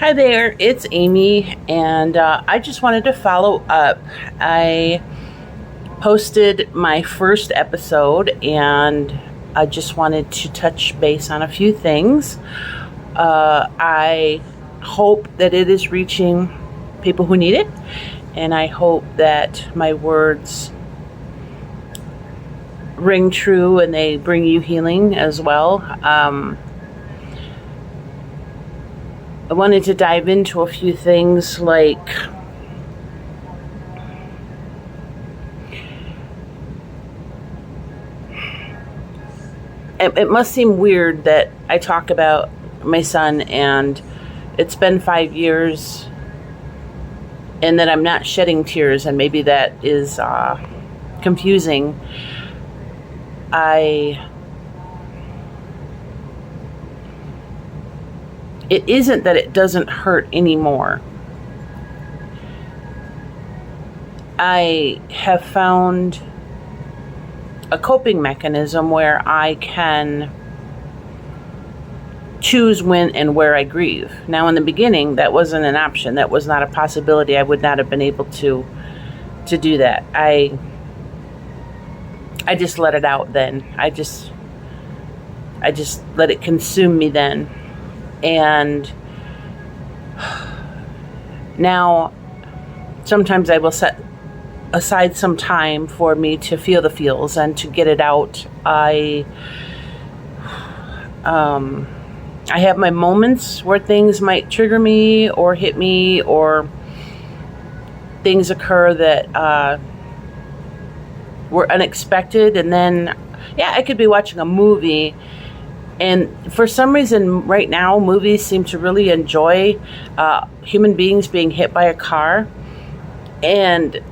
Hi there, it's Amy, and I just wanted to follow up. I posted my first episode, and I just wanted to touch base on a few things. I hope that it is reaching people who need it, and I hope that my words ring true and they bring you healing as well. I wanted to dive into a few things like it must seem weird that I talk about my son and it's been 5 years and that I'm not shedding tears, and maybe that is confusing. It isn't that it doesn't hurt anymore. I have found a coping mechanism where I can choose when and where I grieve. Now, in the beginning, that wasn't an option. That was not a possibility. I would not have been able to do that. I just let it out then. I just let it consume me then. And now, sometimes I will set aside some time for me to feel the feels and to get it out. I have my moments where things might trigger me or hit me, or things occur that were unexpected. And then, I could be watching a movie, and for some reason right now, movies seem to really enjoy human beings being hit by a car. And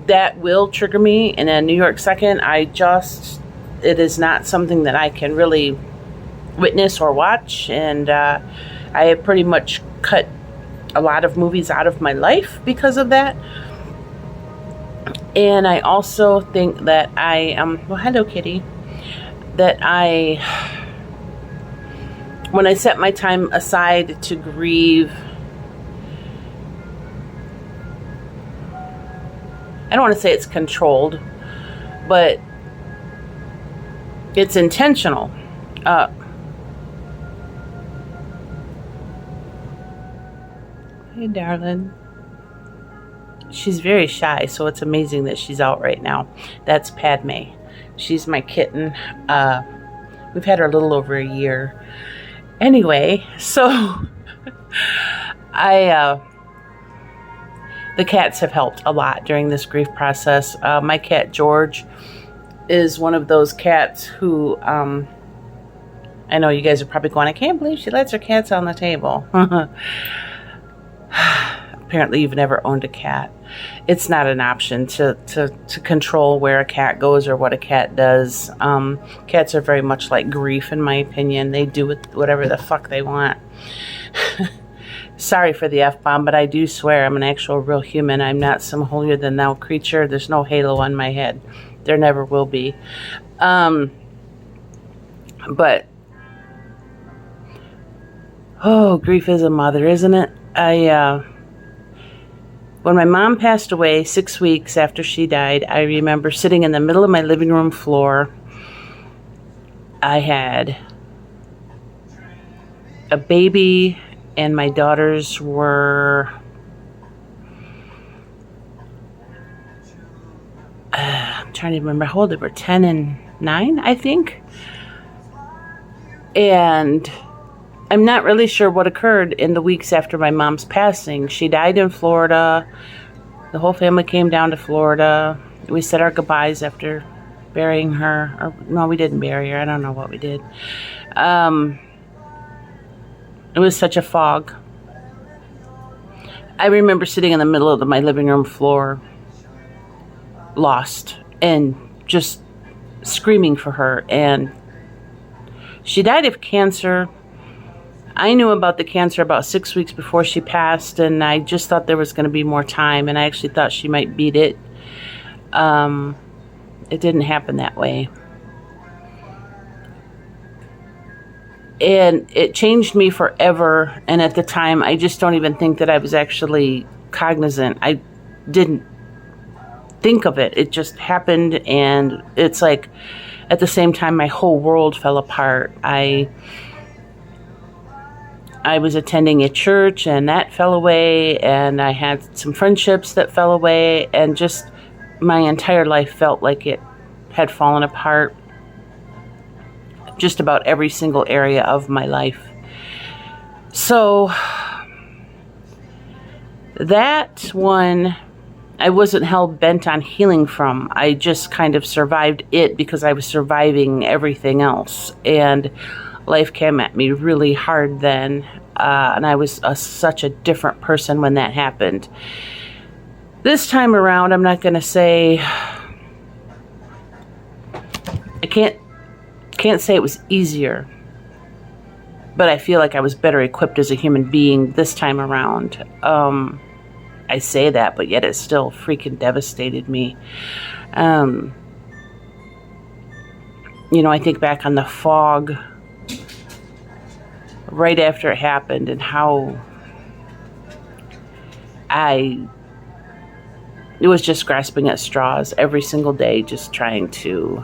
that will trigger me in a New York second. It is not something that I can really witness or watch. And I have pretty much cut a lot of movies out of my life because of that. And I also think that well, hello, kitty. That when I set my time aside to grieve, I don't want to say it's controlled, but it's intentional. Hey, darling. She's very shy, so it's amazing that she's out right now. That's Padme. She's my kitten. We've had her a little over a year. Anyway, so the cats have helped a lot during this grief process. My cat George is one of those cats who, I know you guys are probably going, I can't believe she lets her cats on the table. Apparently you've never owned a cat. It's not an option to control where a cat goes or what a cat does. Cats are very much like grief, in my opinion. They do whatever the fuck they want. Sorry for the F-bomb, but I do swear I'm an actual real human. I'm not some holier-than-thou creature. There's no halo on my head. There never will be. But, grief is a mother, isn't it? When my mom passed away 6 weeks after she died, I remember sitting in the middle of my living room floor. I had a baby, and my daughters were I'm trying to remember how old they were, 10 and 9, I think. And I'm not really sure what occurred in the weeks after my mom's passing. She died in Florida. The whole family came down to Florida. We said our goodbyes after burying her. Or, no, we didn't bury her. I don't know what we did. It was such a fog. I remember sitting in the middle of my living room floor, lost, and just screaming for her. And she died of cancer. I knew about the cancer about 6 weeks before she passed, and I just thought there was going to be more time, and I actually thought she might beat it. It didn't happen that way. And it changed me forever. And at the time, I just don't even think that I was actually cognizant. I didn't think of it. It just happened. And it's like at the same time, my whole world fell apart. I was attending a church and that fell away. And I had some friendships that fell away. And just my entire life felt like it had fallen apart. Just about every single area of my life. So that one, I wasn't hell bent on healing from. I just kind of survived it because I was surviving everything else. And life came at me really hard then. And I was such a different person when that happened. This time around, I'm not going to say, I can't say it was easier, but I feel like I was better equipped as a human being this time around. I say that, but yet it still freaking devastated me. I think back on the fog right after it happened and how it was just grasping at straws every single day, just trying to,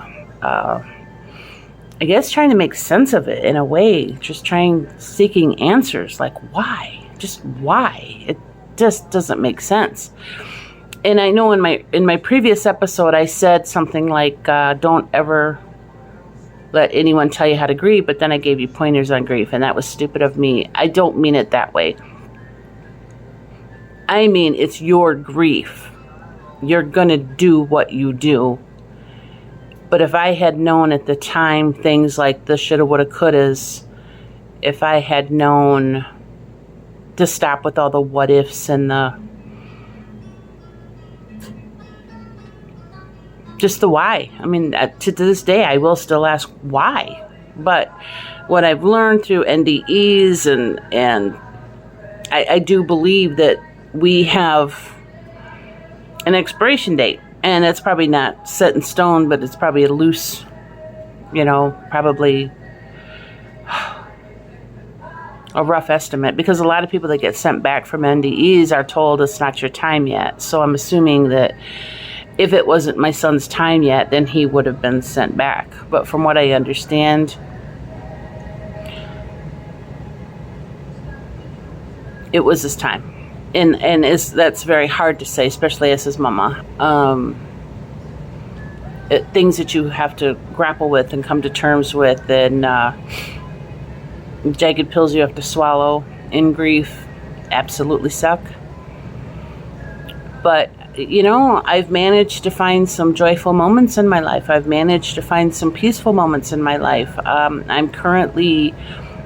trying to make sense of it in a way, just seeking answers, like why? Just why? It just doesn't make sense. And I know in my previous episode, I said something like, don't ever let anyone tell you how to grieve, but then I gave you pointers on grief, and that was stupid of me. I don't mean it that way. I mean, it's your grief. You're gonna do what you do. But if I had known at the time things like the shoulda, woulda, couldas, if I had known to stop with all the what ifs and just the why. I mean, to this day, I will still ask why. But what I've learned through NDEs and I do believe that we have an expiration date. And it's probably not set in stone, but it's probably a loose, probably a rough estimate. Because a lot of people that get sent back from NDEs are told it's not your time yet. So I'm assuming that if it wasn't my son's time yet, then he would have been sent back. But from what I understand, it was his time. And that's very hard to say, especially as his mama. Things that you have to grapple with and come to terms with, and jagged pills you have to swallow in grief absolutely suck. But, I've managed to find some joyful moments in my life. I've managed to find some peaceful moments in my life. I'm currently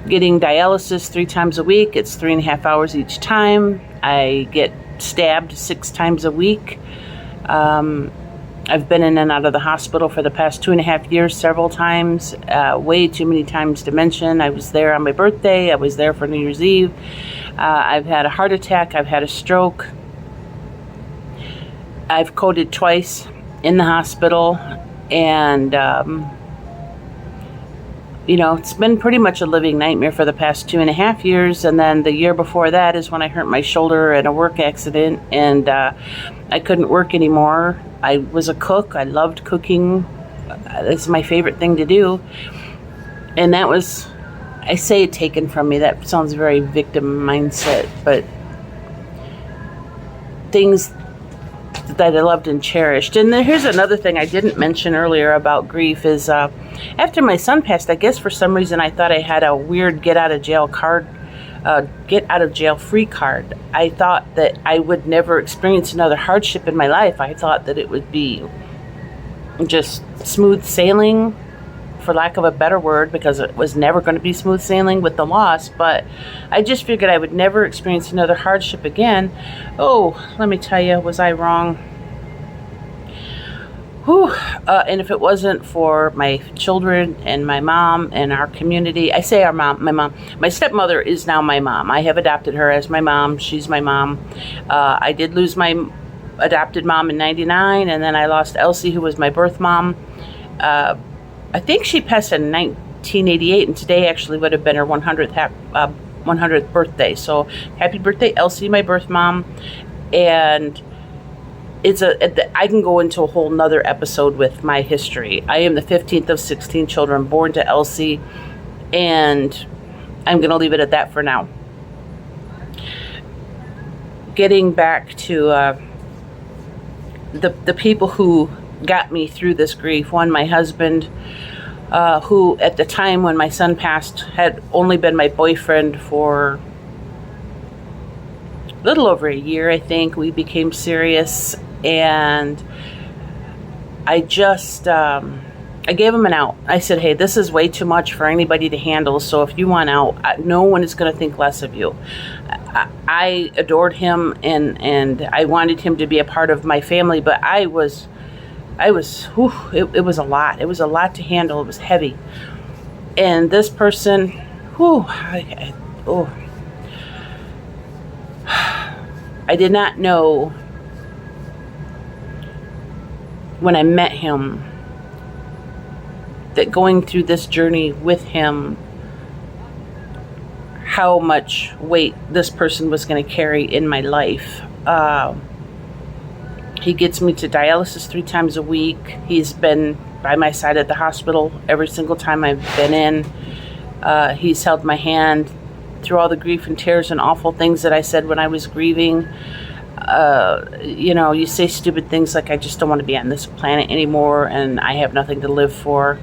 getting dialysis 3 times a week. It's 3.5 hours each time. I get stabbed 6 times a week. I've been in and out of the hospital for the past 2.5 years several times, way too many times to mention. I was there on my birthday. I was there for New Year's Eve. I've had a heart attack. I've had a stroke. I've coded twice in the hospital. And it's been pretty much a living nightmare for the past 2.5 years. And then the year before that is when I hurt my shoulder in a work accident, and I couldn't work anymore. I was a cook. I loved cooking. It's my favorite thing to do. And that was, I say, taken from me. That sounds very victim mindset, but things that I loved and cherished. And then here's another thing I didn't mention earlier about grief is after my son passed, I guess for some reason I thought I had a weird get out of jail free card. I thought that I would never experience another hardship in my life. I thought that it would be just smooth sailing, for lack of a better word, because it was never going to be smooth sailing with the loss. But I just figured I would never experience another hardship again. Oh, let me tell you, was I wrong? Whew. And if it wasn't for my children and my mom and our community, I say our mom, my stepmother is now my mom. I have adopted her as my mom. She's my mom. I did lose my adopted mom in 1999, and then I lost Elsie, who was my birth mom. I think she passed in 1988, and today actually would have been her 100th birthday. So happy birthday, Elsie, my birth mom. And I can go into a whole nother episode with my history. I am the 15th of 16 children born to Elsie, and I'm going to leave it at that for now. Getting back to the people who got me through this grief. One, my husband, who at the time when my son passed had only been my boyfriend for a little over a year, I think. We became serious, and I just I gave him an out. I said, hey, this is way too much for anybody to handle, so if you want out, no one is going to think less of you. I adored him, and I wanted him to be a part of my family, but it was a lot. It was a lot to handle. It was heavy. And this person, I did not know when I met him that going through this journey with him, how much weight this person was going to carry in my life. He gets me to dialysis 3 times a week. He's been by my side at the hospital every single time I've been in. He's held my hand through all the grief and tears and awful things that I said when I was grieving. You say stupid things like, I just don't want to be on this planet anymore, and I have nothing to live for.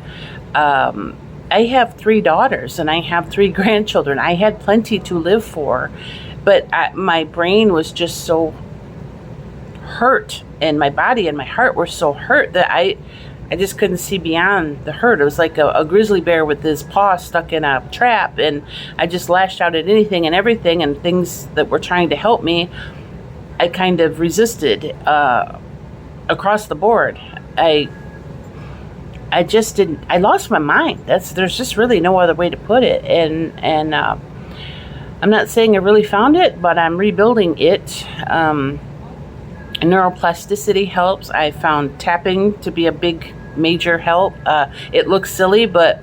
I have 3 daughters, and I have 3 grandchildren. I had plenty to live for, but my brain was just so hurt, and my body and my heart were so hurt that I just couldn't see beyond the hurt. It was like a grizzly bear with his paw stuck in a trap, and I just lashed out at anything and everything, and things that were trying to help me, I kind of resisted across the board. I just didn't. I lost my mind. There's just really no other way to put it. And I'm not saying I really found it, but I'm rebuilding it. Neuroplasticity helps. I found tapping to be a big, major help. It looks silly, but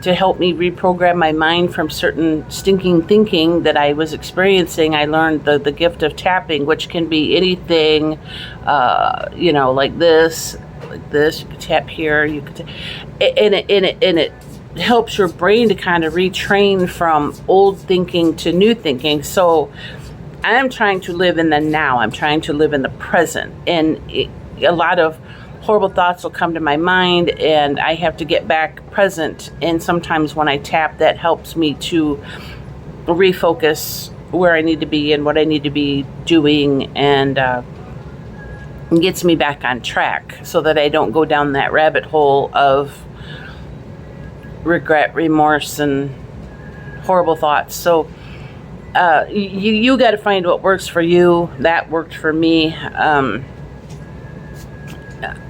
to help me reprogram my mind from certain stinking thinking that I was experiencing, I learned the gift of tapping, which can be anything, like this. You could tap here. You could, and it helps your brain to kind of retrain from old thinking to new thinking. So I'm trying to live in the now. I'm trying to live in the present, and a lot of horrible thoughts will come to my mind, and I have to get back present. And sometimes when I tap, that helps me to refocus where I need to be and what I need to be doing, and gets me back on track so that I don't go down that rabbit hole of regret, remorse, and horrible thoughts. So you got to find what works for you. That worked for me.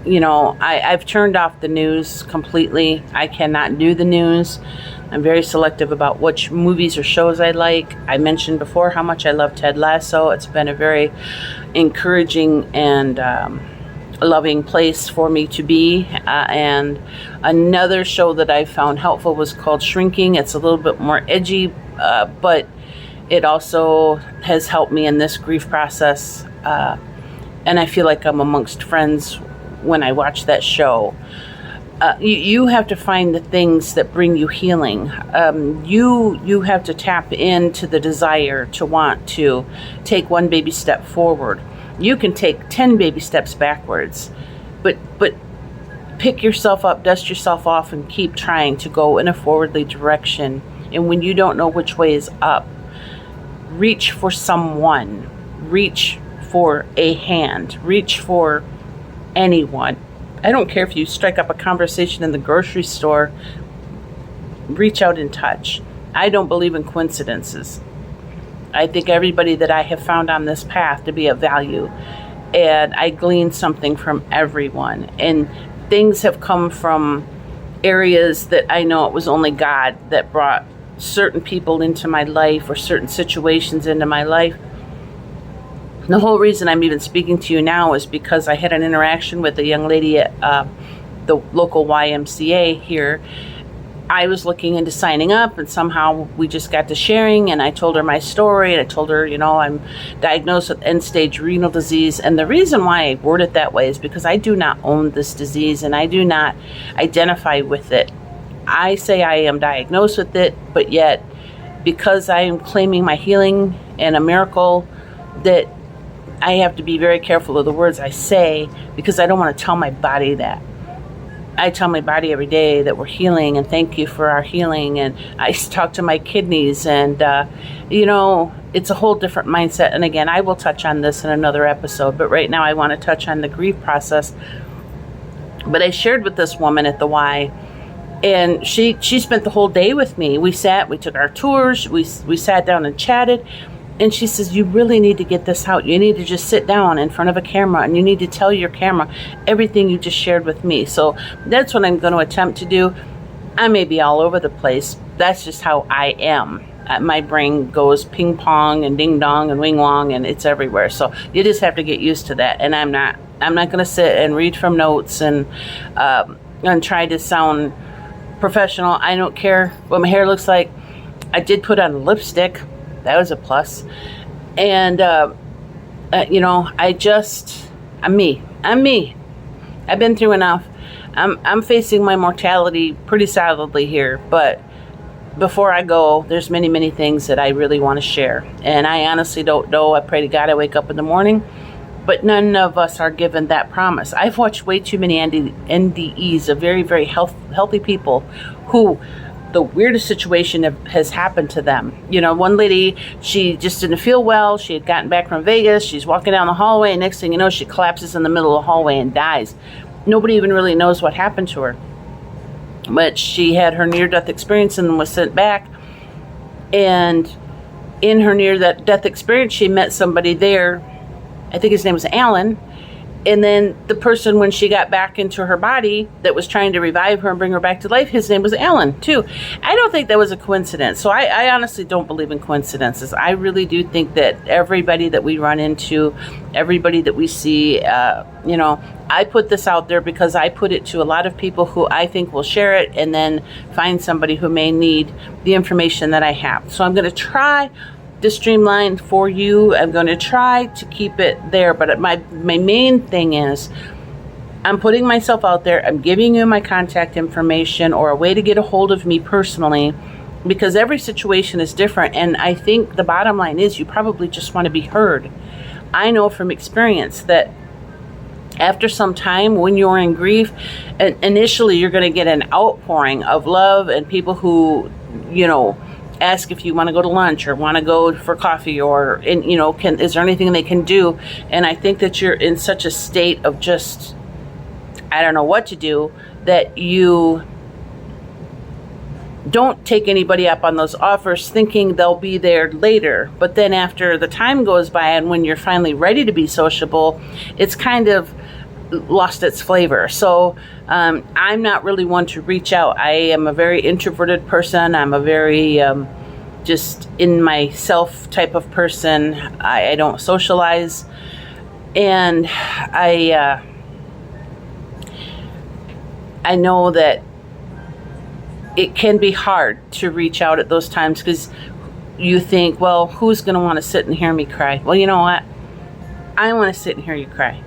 I've turned off the news completely. I cannot do the news. I'm very selective about which movies or shows I like. I mentioned before how much I love Ted Lasso. It's been a very encouraging and loving place for me to be. And another show that I found helpful was called Shrinking. It's a little bit more edgy, but it also has helped me in this grief process. And I feel like I'm amongst friends when I watch that show. You have to find the things that bring you healing. You have to tap into the desire to want to take one baby step forward. You can take 10 baby steps backwards, but pick yourself up, dust yourself off, and keep trying to go in a forwardly direction. And when you don't know which way is up, reach for someone. Reach for a hand. Reach for anyone. I don't care if you strike up a conversation in the grocery store. Reach out and touch. I don't believe in coincidences. I think everybody that I have found on this path to be of value, and I glean something from everyone. And things have come from areas that I know it was only God that brought certain people into my life or certain situations into my life. The whole reason I'm even speaking to you now is because I had an interaction with a young lady at the local YMCA here, I was looking into signing up, and somehow we just got to sharing, and I told her my story, and I told her, I'm diagnosed with end-stage renal disease. And the reason why I word it that way is because I do not own this disease, and I do not identify with it. I say I am diagnosed with it, but yet, because I am claiming my healing and a miracle, that I have to be very careful of the words I say, because I don't want to tell my body that. I tell my body every day that we're healing, and thank you for our healing. And I talk to my kidneys, and, it's a whole different mindset. And again, I will touch on this in another episode, but right now I want to touch on the grief process. But I shared with this woman at the Y, and she spent the whole day with me. We took our tours, we sat down and chatted. And she says, you really need to get this out. You need to just sit down in front of a camera, and you need to tell your camera everything you just shared with me. So that's what I'm going to attempt to do. I may be all over the place. That's just how I am. My brain goes ping pong and ding dong and wing wong, and it's everywhere. So you just have to get used to that. And I'm not going to sit and read from notes and try to sound professional. I don't care what my hair looks like. I did put on lipstick. That was a plus. And, I'm me. I've been through enough. I'm facing my mortality pretty solidly here. But before I go, there's many, many things that I really want to share. And I honestly don't know. I pray to God I wake up in the morning. But none of us are given that promise. I've watched way too many NDEs of very, very healthy people who the weirdest situation has happened to them. One lady, she just didn't feel well. She had gotten back from Vegas. She's walking down the hallway, and next thing you know, she collapses in the middle of the hallway and dies. Nobody even really knows what happened to her. But she had her near-death experience and was sent back. And in her near-death experience, she met somebody there. I think his name was Alan. And then the person, when she got back into her body that was trying to revive her and bring her back to life, his name was Alan, too. I don't think that was a coincidence. So I honestly don't believe in coincidences. I really do think that everybody that we run into, everybody that we see, I put this out there because I put it to a lot of people who I think will share it and then find somebody who may need the information that I have. So I'm going to try to streamline for you. I'm going to try to keep it there, but my main thing is I'm putting myself out there. I'm giving you my contact information or a way to get a hold of me personally, because every situation is different. And I think the bottom line is you probably just want to be heard. I know from experience that after some time, when you're in grief, initially you're going to get an outpouring of love and people who, ask if you want to go to lunch or want to go for coffee or, is there anything they can do? And I think that you're in such a state of just, I don't know what to do, that you don't take anybody up on those offers thinking they'll be there later. But then after the time goes by and when you're finally ready to be sociable, it's kind of lost its flavor. So I'm not really one to reach out. I am a very introverted person. I'm a very just in myself type of person. I don't socialize, and I know that it can be hard to reach out at those times because you think, well, who's going to want to sit and hear me cry? Well, you know what? I want to sit and hear you cry.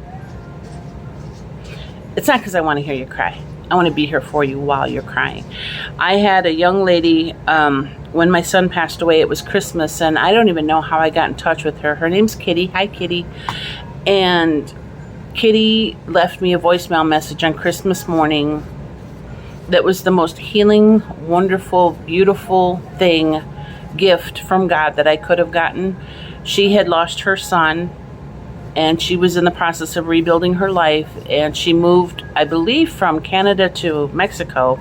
It's not because I want to hear you cry. I want to be here for you while you're crying. I had a young lady, when my son passed away, it was Christmas, and I don't even know how I got in touch with her. Her name's Kitty. Hi, Kitty. And Kitty left me a voicemail message on Christmas morning that was the most healing, wonderful, beautiful gift from God that I could have gotten. She had lost her son, and she was in the process of rebuilding her life, and she moved, I believe, from Canada to Mexico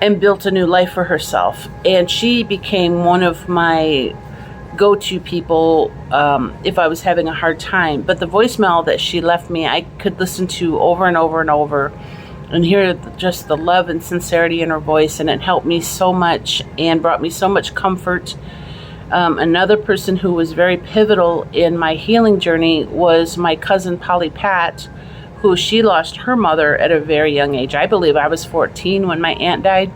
and built a new life for herself. And she became one of my go-to people if I was having a hard time. But the voicemail that she left me, I could listen to over and over and over and hear just the love and sincerity in her voice, and it helped me so much and brought me so much comfort. Another person who was very pivotal in my healing journey was my cousin Polly Pat, who she lost her mother at a very young age. I believe I was 14 when my aunt died.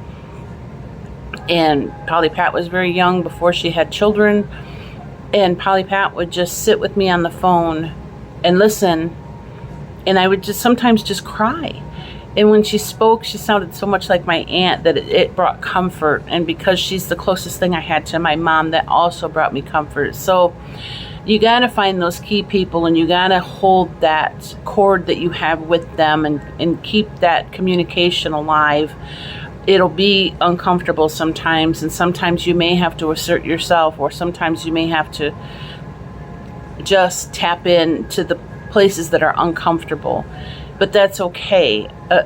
And Polly Pat was very young before she had children. And Polly Pat would just sit with me on the phone and listen. And I would just sometimes just cry. And when she spoke, she sounded so much like my aunt that it brought comfort. And because she's the closest thing I had to my mom, that also brought me comfort. So you got to find those key people, and you got to hold that cord that you have with them, and keep that communication alive. It'll be uncomfortable sometimes, and sometimes you may have to assert yourself, or sometimes you may have to just tap into the places that are uncomfortable. But that's okay. I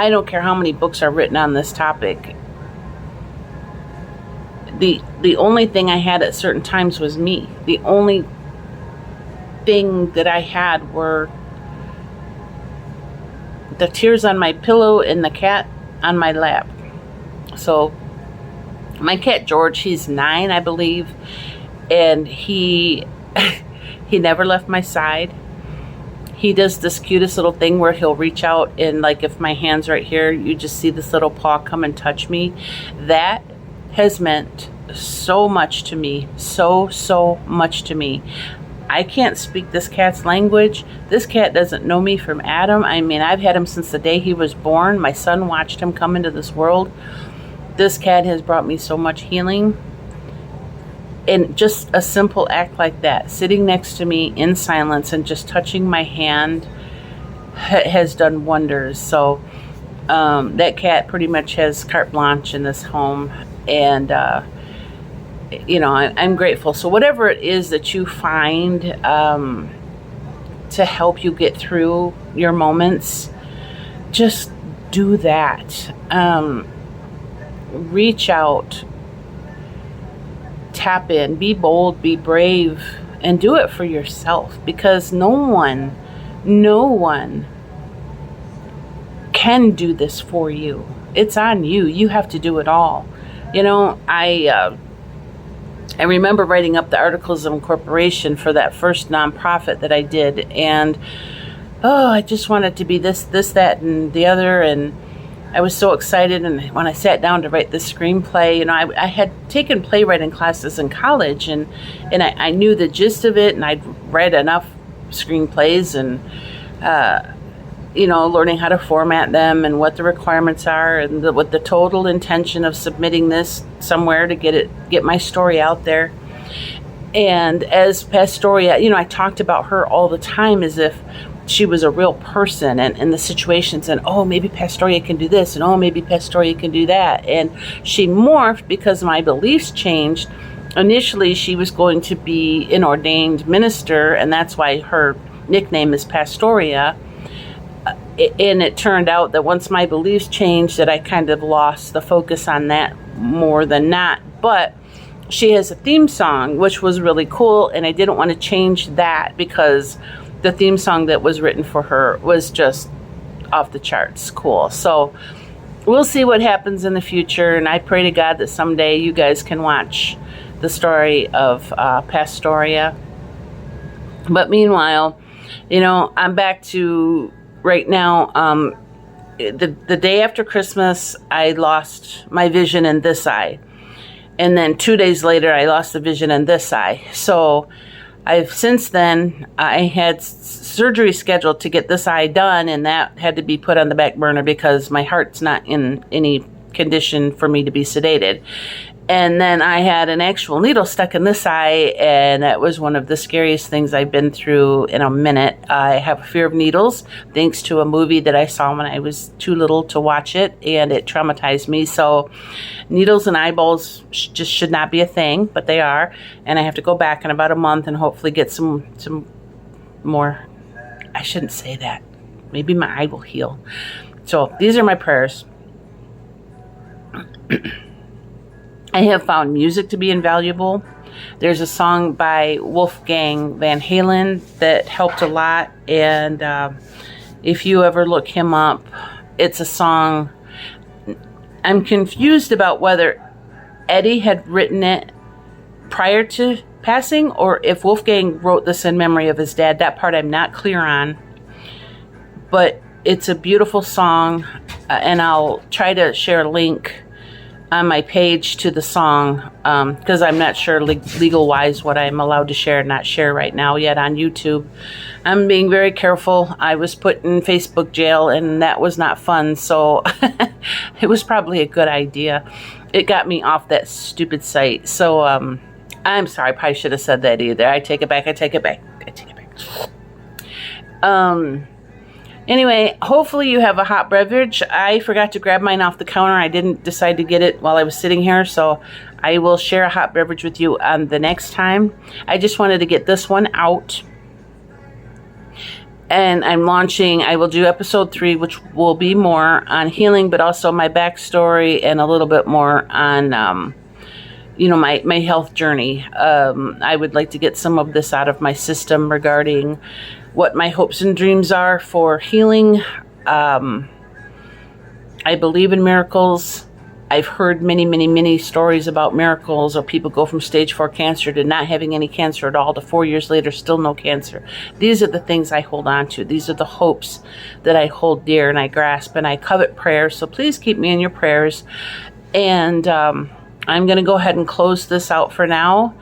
don't care how many books are written on this topic. The only thing I had at certain times was me. The only thing that I had were the tears on my pillow and the cat on my lap. So my cat George, he's 9, I believe, and he never left my side. He does this cutest little thing where he'll reach out, and like if my hand's right here, you just see this little paw come and touch me. That has meant so much to me, so much to me. I can't speak this cat's language. This cat doesn't know me from Adam. I mean, I've had him since the day he was born. My son watched him come into this world. This cat has brought me so much healing. And just a simple act like that, sitting next to me in silence and just touching my hand, has done wonders. So that cat pretty much has carte blanche in this home. And I'm grateful. So whatever it is that you find to help you get through your moments, just do that. Reach out, tap in, be bold, be brave, and do it for yourself, because no one can do this for you. It's on you. You have to do it all. I remember writing up the articles of incorporation for that first nonprofit that I did, and I just wanted to be this, that, and the other, and I was so excited. And when I sat down to write the screenplay, I had taken playwriting classes in college, and I knew the gist of it, and I'd read enough screenplays, and learning how to format them and what the requirements are, and what the total intention of submitting this somewhere to get my story out there. And as Pastoria, I talked about her all the time as if she was a real person, and the situations, and maybe Pastoria can do this, and maybe Pastoria can do that. And she morphed because my beliefs changed. Initially, she was going to be an ordained minister, and that's why her nickname is Pastoria. And it turned out that once my beliefs changed, that I kind of lost the focus on that more than not. But she has a theme song, which was really cool, and I didn't want to change that because the theme song that was written for her was just off the charts cool. So we'll see what happens in the future, and I pray to God that someday you guys can watch the story of Pastoria. But meanwhile, I'm back to right now. The day after Christmas, I lost my vision in this eye. And then 2 days later, I lost the vision in this eye. So since then, I had surgery scheduled to get this eye done, and that had to be put on the back burner because my heart's not in any condition for me to be sedated. And then I had an actual needle stuck in this eye, and that was one of the scariest things I've been through in a minute. I have a fear of needles, thanks to a movie that I saw when I was too little to watch it, and it traumatized me. So needles and eyeballs just should not be a thing, but they are. And I have to go back in about a month and hopefully get some more. I shouldn't say that. Maybe my eye will heal. So these are my prayers. I have found music to be invaluable. There's a song by Wolfgang Van Halen that helped a lot, and if you ever look him up, it's a song. I'm confused about whether Eddie had written it prior to passing or if Wolfgang wrote this in memory of his dad. That part I'm not clear on, but It's a beautiful song, and I'll try to share a link on my page to the song, because I'm not sure legal-wise what I'm allowed to share and not share right now yet on YouTube. I'm being very careful. I was put in Facebook jail, and that was not fun, so it was probably a good idea. It got me off that stupid site, so I'm sorry. I probably should have said that either. I take it back. Anyway, hopefully you have a hot beverage. I forgot to grab mine off the counter. I didn't decide to get it while I was sitting here, so I will share a hot beverage with you on the next time. I just wanted to get this one out. And I'm launching, I will do episode 3, which will be more on healing, but also my backstory and a little bit more on, you know, my health journey. I would like to get some of this out of my system regarding what my hopes and dreams are for healing. I believe in miracles. I've heard many stories about miracles, or people go from stage 4 cancer to not having any cancer at all to 4 years later still no cancer. These are the things I hold on to. These are the hopes that I hold dear and I grasp, and I covet prayers. So please keep me in your prayers. And I'm going to go ahead and close this out for now.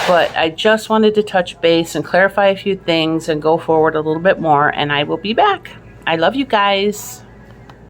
But I just wanted to touch base and clarify a few things and go forward a little bit more, and I will be back. I love you guys.